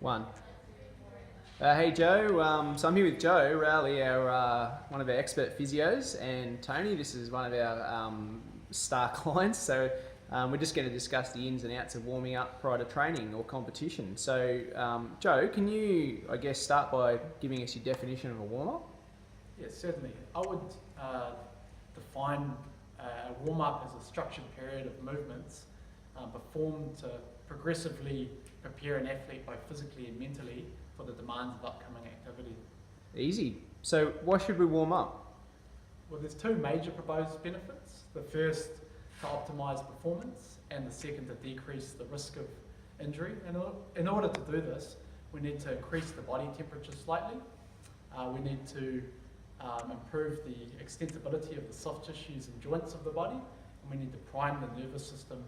One. Hey Joe, so I'm here with Joe Rowley, one of our expert physios, and Tony. This is one of our star clients. So we're just going to discuss the ins and outs of warming up prior to training or competition. So Joe, can you, I guess, start by giving us your definition of a warm up? Yes, certainly. I would define a warm up as a structured period of movements performed to progressively prepare an athlete both physically and mentally for the demands of upcoming activity. Easy. So why should we warm up? Well, there's two major proposed benefits. The first, to optimise performance, and the second, to decrease the risk of injury. And in order to do this, we need to increase the body temperature slightly. We need to improve the extensibility of the soft tissues and joints of the body, and we need to prime the nervous system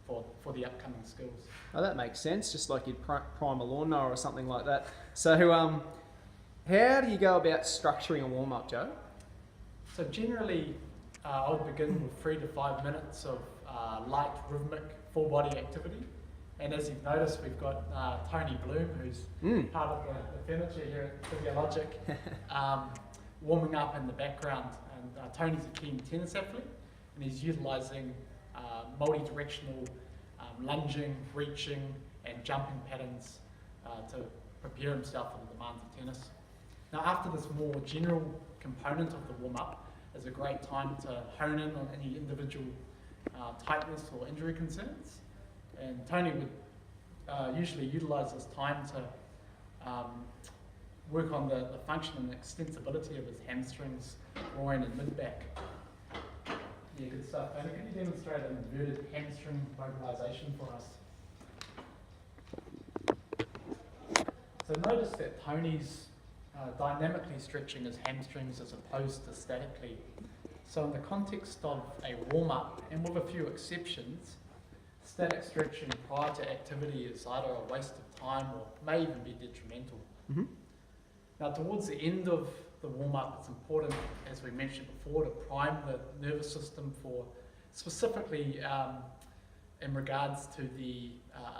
for the upcoming skills. Oh, that makes sense, just like you'd prime a lawnmower or something like that. So how do you go about structuring a warm-up, Joe? So generally, I would begin with 3 to 5 minutes of light, rhythmic, full-body activity. And as you've noticed, we've got Tony Bloom, who's part of the furniture here at PhysioLogic, warming up in the background. And Tony's a keen tennis athlete, and he's utilising multi-directional lunging, reaching and jumping patterns to prepare himself for the demands of tennis. Now, after this more general component of the warm-up is a great time to hone in on any individual tightness or injury concerns, and Tony would usually utilise this time to work on the function and extensibility of his hamstrings, groin and mid-back. Yeah, good stuff. Tony, can you demonstrate an inverted hamstring mobilisation for us? So notice that Tony's dynamically stretching his hamstrings as opposed to statically. So in the context of a warm-up, and with a few exceptions, static stretching prior to activity is either a waste of time or may even be detrimental. Mm-hmm. Now, towards the end of the warm-up, it's important, as we mentioned before, to prime the nervous system for specifically in regards to the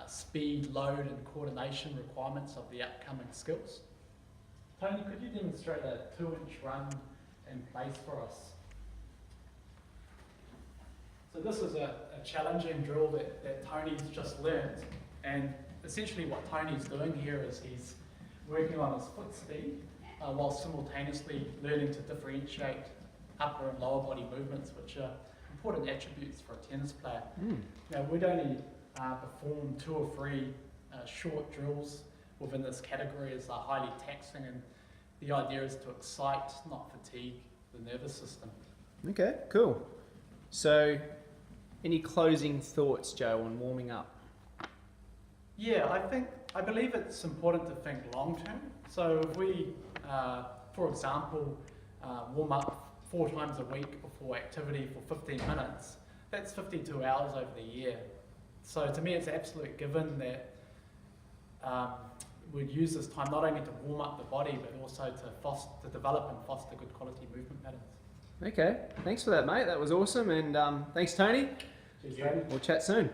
speed, load and coordination requirements of the upcoming skills. Tony, could you demonstrate a 2-inch run in place for us? So this is a challenging drill that Tony's just learned, and essentially what Tony's doing here is he's working on his foot speed while simultaneously learning to differentiate upper and lower body movements, which are important attributes for a tennis player. Now, we'd only perform 2 or 3 short drills within this category as they're highly taxing, and the idea is to excite, not fatigue, the nervous system. Okay, cool. So, any closing thoughts, Joe, on warming up? Yeah, I believe it's important to think long term. So if we, for example, warm up 4 times a week before activity for 15 minutes, that's 52 hours over the year. So to me, it's an absolute given that we'd use this time not only to warm up the body, but also to develop and foster good quality movement patterns. Okay, thanks for that, mate. That was awesome, and thanks, Tony. Cheers, Tony. We'll chat soon.